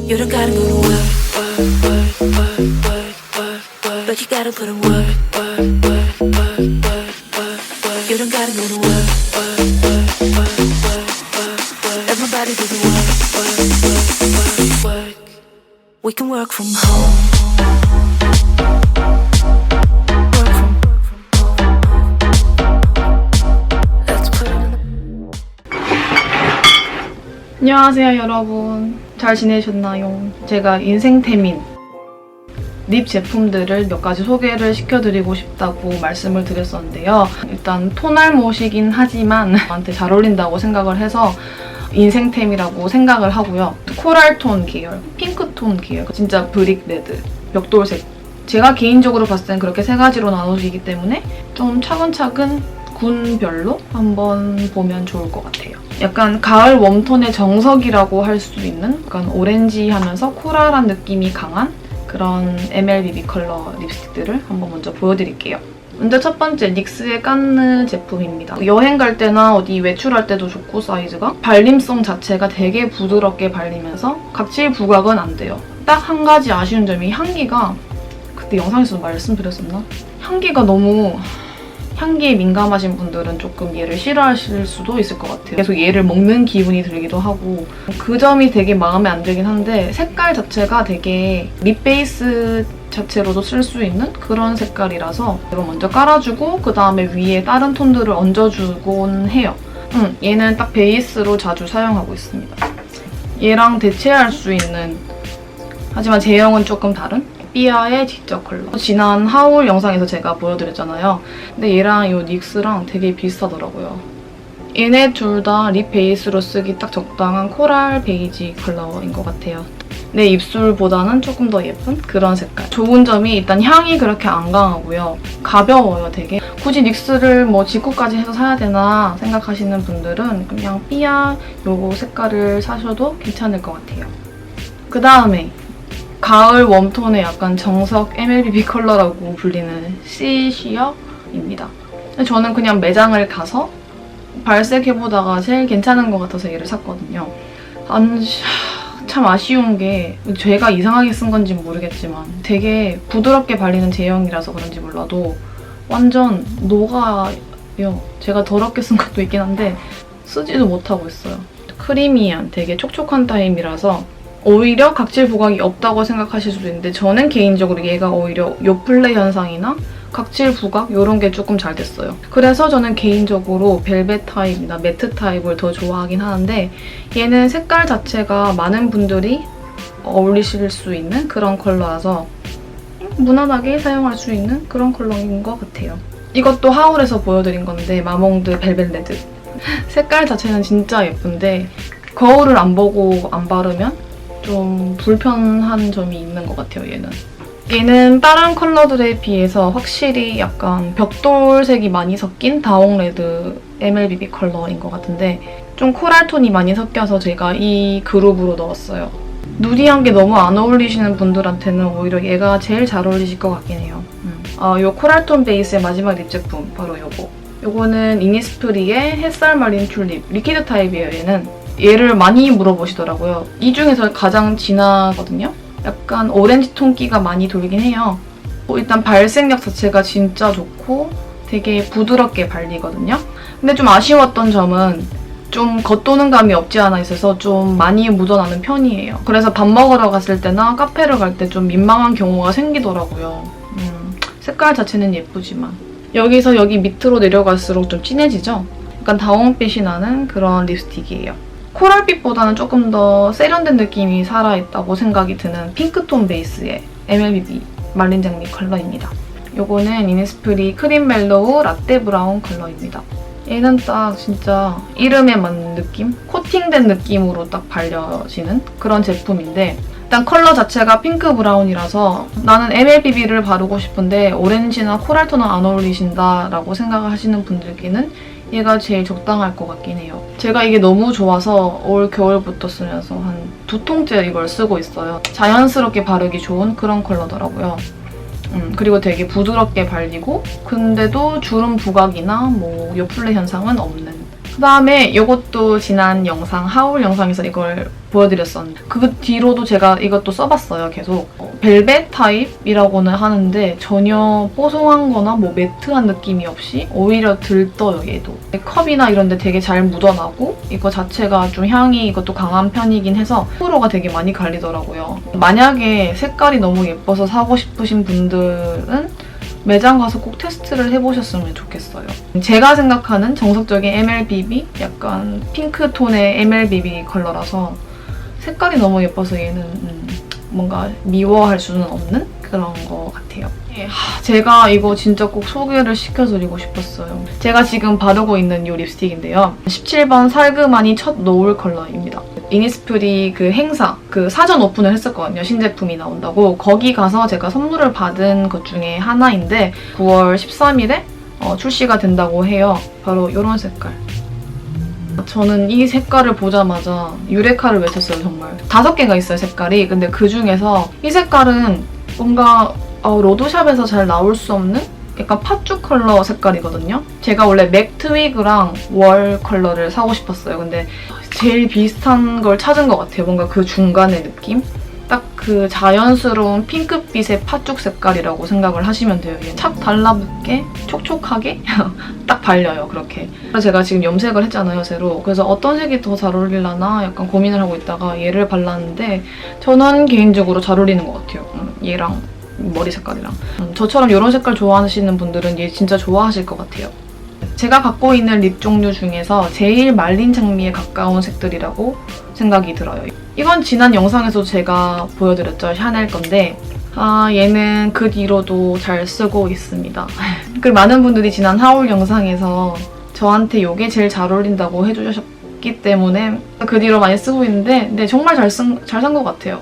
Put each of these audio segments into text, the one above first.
You don't gotta go to work, work, work, work, work, work, work. But you gotta put in work, work, work, work, work, work, work. You don't gotta go to work, work, work, work, work, work, work. Everybody do the work, work, work, work, work. We can work from home. Work from home. Let's put it in the... 안녕하세요 여러분, 잘 지내셨나요? 제가 인생템인 립 제품들을 몇 가지 소개를 시켜드리고 싶다고 말씀을 드렸었는데요. 일단 톤알못이긴 하지만 저한테 잘 어울린다고 생각을 해서 인생템이라고 생각을 하고요. 코랄톤 계열, 핑크톤 계열, 진짜 브릭 레드, 벽돌색. 제가 개인적으로 봤을 땐 그렇게 세 가지로 나눠지기 때문에 좀 차근차근 군별로 한번 보면 좋을 것 같아요. 약간 가을 웜톤의 정석이라고 할 수 있는 약간 오렌지하면서 코랄한 느낌이 강한 그런 MLBB 컬러 립스틱들을 한번 먼저 보여드릴게요. 먼저 첫 번째 닉스의 깐느 제품입니다. 여행 갈 때나 어디 외출할 때도 좋고 사이즈가 발림성 자체가 되게 부드럽게 발리면서 각질 부각은 안 돼요. 딱 한 가지 아쉬운 점이 향기가, 그때 영상에서도 말씀드렸었나? 향기가 너무, 향기에 민감하신 분들은 조금 얘를 싫어하실 수도 있을 것 같아요. 계속 얘를 먹는 기분이 들기도 하고 그 점이 되게 마음에 안 들긴 한데 색깔 자체가 되게 립 베이스 자체로도 쓸 수 있는 그런 색깔이라서 이거 먼저 깔아주고 그 다음에 위에 다른 톤들을 얹어주곤 해요. 얘는 딱 베이스로 자주 사용하고 있습니다. 얘랑 대체할 수 있는, 하지만 제형은 조금 다른 삐아의 직접 컬러. 지난 하울 영상에서 제가 보여드렸잖아요. 근데 얘랑 이 닉스랑 되게 비슷하더라고요. 얘네 둘 다 립 베이스로 쓰기 딱 적당한 코랄 베이지 컬러인 것 같아요. 내 입술보다는 조금 더 예쁜 그런 색깔. 좋은 점이 일단 향이 그렇게 안 강하고요. 가벼워요, 되게. 굳이 닉스를 뭐 직구까지 해서 사야 되나 생각하시는 분들은 그냥 삐아 요거 색깔을 사셔도 괜찮을 것 같아요. 그 다음에 가을 웜톤의 약간 정석 MLBB 컬러라고 불리는 시시어입니다. 저는 그냥 매장을 가서 발색해보다가 제일 괜찮은 것 같아서 얘를 샀거든요. 참 아쉬운 게 제가 이상하게 쓴 건지 모르겠지만 되게 부드럽게 발리는 제형이라서 그런지 몰라도 완전 녹아요. 제가 더럽게 쓴 것도 있긴 한데 쓰지도 못하고 있어요. 크리미한 되게 촉촉한 타입이라서 오히려 각질 부각이 없다고 생각하실 수도 있는데 저는 개인적으로 얘가 오히려 요플레 현상이나 각질 부각 이런 게 조금 잘 됐어요. 그래서 저는 개인적으로 벨벳 타입이나 매트 타입을 더 좋아하긴 하는데 얘는 색깔 자체가 많은 분들이 어울리실 수 있는 그런 컬러라서 무난하게 사용할 수 있는 그런 컬러인 것 같아요. 이것도 하울에서 보여드린 건데 마몽드 벨벳 레드. 색깔 자체는 진짜 예쁜데 거울을 안 보고 안 바르면 좀 불편한 점이 있는 것 같아요, 얘는. 얘는 다른 컬러들에 비해서 확실히 약간 벽돌색이 많이 섞인 다홍레드 MLBB 컬러인 것 같은데 좀 코랄톤이 많이 섞여서 제가 이 그룹으로 넣었어요. 누디한 게 너무 안 어울리시는 분들한테는 오히려 얘가 제일 잘 어울리실 것 같긴 해요. 이 코랄톤 베이스의 마지막 립 제품, 바로 요거. 요거는 이니스프리의 햇살 말린 튤립 리퀴드 타입이에요, 얘는. 얘를 많이 물어보시더라고요. 이 중에서 가장 진하거든요? 약간 오렌지 톤기가 많이 돌긴 해요. 일단 발색력 자체가 진짜 좋고 되게 부드럽게 발리거든요? 근데 좀 아쉬웠던 점은 좀 겉도는 감이 없지 않아 있어서 좀 많이 묻어나는 편이에요. 그래서 밥 먹으러 갔을 때나 카페를 갈 때 좀 민망한 경우가 생기더라고요. 색깔 자체는 예쁘지만 여기서 여기 밑으로 내려갈수록 좀 진해지죠? 약간 다홍빛이 나는 그런 립스틱이에요. 코랄빛보다는 조금 더 세련된 느낌이 살아있다고 생각이 드는 핑크톤 베이스의 MLBB 말린 장미 컬러입니다. 요거는 이니스프리 크림 멜로우 라떼 브라운 컬러입니다. 얘는 딱 진짜 이름에 맞는 느낌? 코팅된 느낌으로 딱 발려지는 그런 제품인데 일단 컬러 자체가 핑크 브라운이라서 나는 MLBB를 바르고 싶은데 오렌지나 코랄톤은 안 어울리신다라고 생각을 하시는 분들께는 얘가 제일 적당할 것 같긴 해요. 제가 이게 너무 좋아서 올 겨울부터 쓰면서 한 2통째 이걸 쓰고 있어요. 자연스럽게 바르기 좋은 그런 컬러더라고요. 그리고 되게 부드럽게 발리고 근데도 주름 부각이나 뭐 요플레 현상은 없는 그 다음에 이것도 지난 영상, 하울 영상에서 이걸 보여드렸었는데 그 뒤로도 제가 이것도 써봤어요, 계속. 벨벳 타입이라고는 하는데 전혀 뽀송한 거나 뭐 매트한 느낌이 없이 오히려 들떠요, 얘도. 컵이나 이런 데 되게 잘 묻어나고 이거 자체가 좀 향이 이것도 강한 편이긴 해서 호불호가 되게 많이 갈리더라고요. 만약에 색깔이 너무 예뻐서 사고 싶으신 분들은 매장 가서 꼭 테스트를 해보셨으면 좋겠어요. 제가 생각하는 정석적인 MLBB? 약간 핑크톤의 MLBB 컬러라서 색깔이 너무 예뻐서 얘는 뭔가 미워할 수는 없는 그런 거 같아요. 제가 이거 진짜 꼭 소개를 시켜드리고 싶었어요. 제가 지금 바르고 있는 이 립스틱인데요. 17번 살그마니 첫 노을 컬러입니다. 이니스프리 그 행사, 그 사전 오픈을 했었거든요. 신제품이 나온다고. 거기 가서 제가 선물을 받은 것 중에 하나인데 9월 13일에 출시가 된다고 해요. 바로 이런 색깔. 저는 이 색깔을 보자마자 유레카를 외쳤어요, 정말. 5개가 있어요, 색깔이. 근데 그 중에서 이 색깔은 뭔가 로드샵에서 잘 나올 수 없는 약간 팥죽 컬러 색깔이거든요. 제가 원래 맥 트위그랑 월 컬러를 사고 싶었어요. 근데 제일 비슷한 걸 찾은 것 같아요. 뭔가 그 중간의 느낌? 딱 그 자연스러운 핑크빛의 팥죽 색깔이라고 생각을 하시면 돼요. 착 달라붙게 촉촉하게 딱 발려요, 그렇게. 그래서 제가 지금 염색을 했잖아요, 새로. 그래서 어떤 색이 더 잘 어울리려나 약간 고민을 하고 있다가 얘를 발랐는데 저는 개인적으로 잘 어울리는 것 같아요. 얘랑 머리 색깔이랑. 저처럼 이런 색깔 좋아하시는 분들은 얘 진짜 좋아하실 것 같아요. 제가 갖고 있는 립 종류 중에서 제일 말린 장미에 가까운 색들이라고 생각이 들어요. 이건 지난 영상에서 제가 보여드렸죠. 샤넬 건데 얘는 그 뒤로도 잘 쓰고 있습니다. 그리고 많은 분들이 지난 하울 영상에서 저한테 이게 제일 잘 어울린다고 해주셨기 때문에 그 뒤로 많이 쓰고 있는데 근데 정말 잘 산 것 같아요.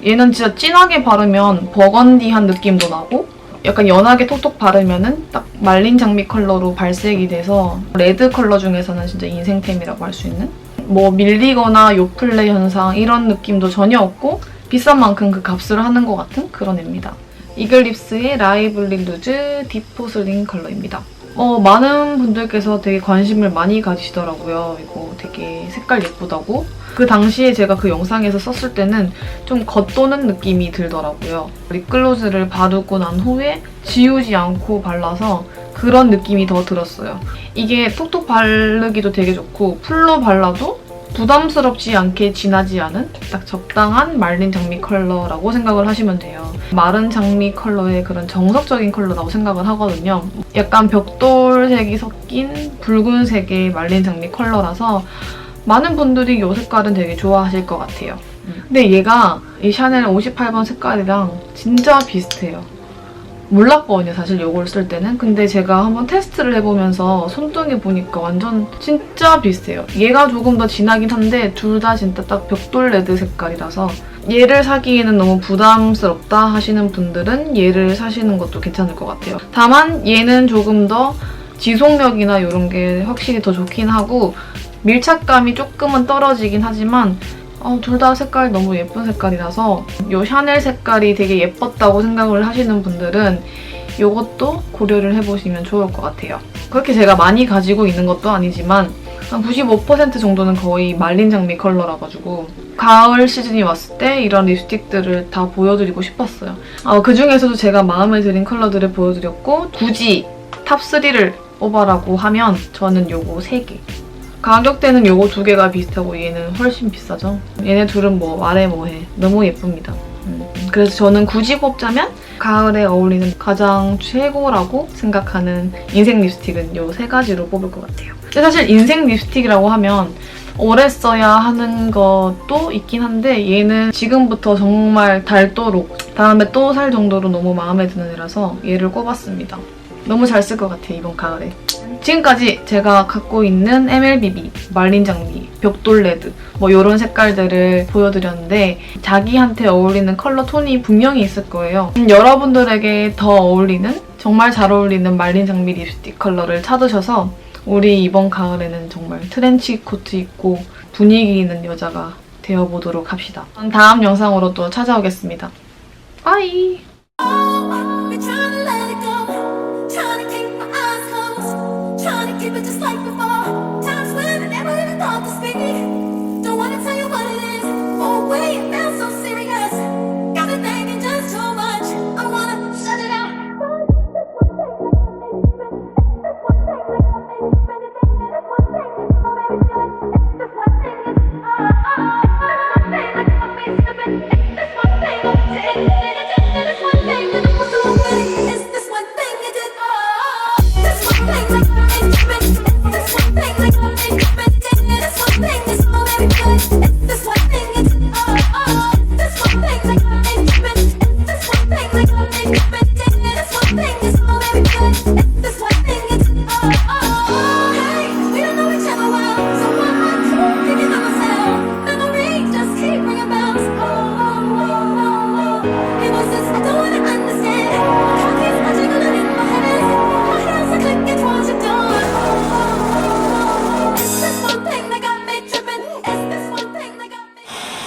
얘는 진짜 진하게 바르면 버건디한 느낌도 나고 약간 연하게 톡톡 바르면은 딱 말린 장미 컬러로 발색이 돼서 레드 컬러 중에서는 진짜 인생템이라고 할 수 있는? 뭐 밀리거나 요플레 현상 이런 느낌도 전혀 없고 비싼 만큼 그 값을 하는 것 같은 그런 애입니다. 이글립스의 라이블리 루즈 딥포슬린 컬러입니다. 많은 분들께서 되게 관심을 많이 가지시더라고요. 이거 되게 색깔 예쁘다고. 그 당시에 제가 그 영상에서 썼을 때는 좀 겉도는 느낌이 들더라고요. 립글로즈를 바르고 난 후에 지우지 않고 발라서 그런 느낌이 더 들었어요. 이게 톡톡 바르기도 되게 좋고 풀로 발라도 부담스럽지 않게 진하지 않은 딱 적당한 말린 장미 컬러라고 생각을 하시면 돼요. 마른 장미 컬러의 그런 정석적인 컬러라고 생각을 하거든요. 약간 벽돌색이 섞인 붉은색의 말린 장미 컬러라서 많은 분들이 이 색깔은 되게 좋아하실 것 같아요. 근데 얘가 이 샤넬 58번 색깔이랑 진짜 비슷해요. 몰랐거든요, 사실 이걸 쓸 때는. 근데 제가 한번 테스트를 해보면서 손등에 보니까 완전 진짜 비슷해요. 얘가 조금 더 진하긴 한데 둘 다 진짜 딱 벽돌 레드 색깔이라서 얘를 사기에는 너무 부담스럽다 하시는 분들은 얘를 사시는 것도 괜찮을 것 같아요. 다만 얘는 조금 더 지속력이나 이런 게 확실히 더 좋긴 하고 밀착감이 조금은 떨어지긴 하지만 둘 다 색깔 너무 예쁜 색깔이라서 이 샤넬 색깔이 되게 예뻤다고 생각을 하시는 분들은 이것도 고려를 해보시면 좋을 것 같아요. 그렇게 제가 많이 가지고 있는 것도 아니지만 한 95% 정도는 거의 말린 장미 컬러라 가지고 가을 시즌이 왔을 때 이런 립스틱들을 다 보여드리고 싶었어요. 그중에서도 제가 마음에 드는 컬러들을 보여드렸고 굳이 탑3를 뽑아라고 하면 저는 요거 3개. 가격대는 요거 2개가 비슷하고 얘는 훨씬 비싸죠. 얘네 둘은 뭐 말해 뭐해. 너무 예쁩니다. 그래서 저는 굳이 뽑자면 가을에 어울리는 가장 최고라고 생각하는 인생 립스틱은 요 3가지로 뽑을 것 같아요. 근데 사실 인생 립스틱이라고 하면 오래 써야 하는 것도 있긴 한데 얘는 지금부터 정말 닳도록 다음에 또 살 정도로 너무 마음에 드는 애라서 얘를 꼽았습니다. 너무 잘 쓸 것 같아요, 이번 가을에. 지금까지 제가 갖고 있는 MLBB, 말린 장미, 벽돌 레드 뭐 이런 색깔들을 보여드렸는데 자기한테 어울리는 컬러 톤이 분명히 있을 거예요. 여러분들에게 더 어울리는, 정말 잘 어울리는 말린 장미 립스틱 컬러를 찾으셔서 우리 이번 가을에는 정말 트렌치 코트 입고 분위기 있는 여자가 되어보도록 합시다. 다음 영상으로 또 찾아오겠습니다. 빠이! Trying to keep my eyes closed, trying to keep it just like before. Time want to speak.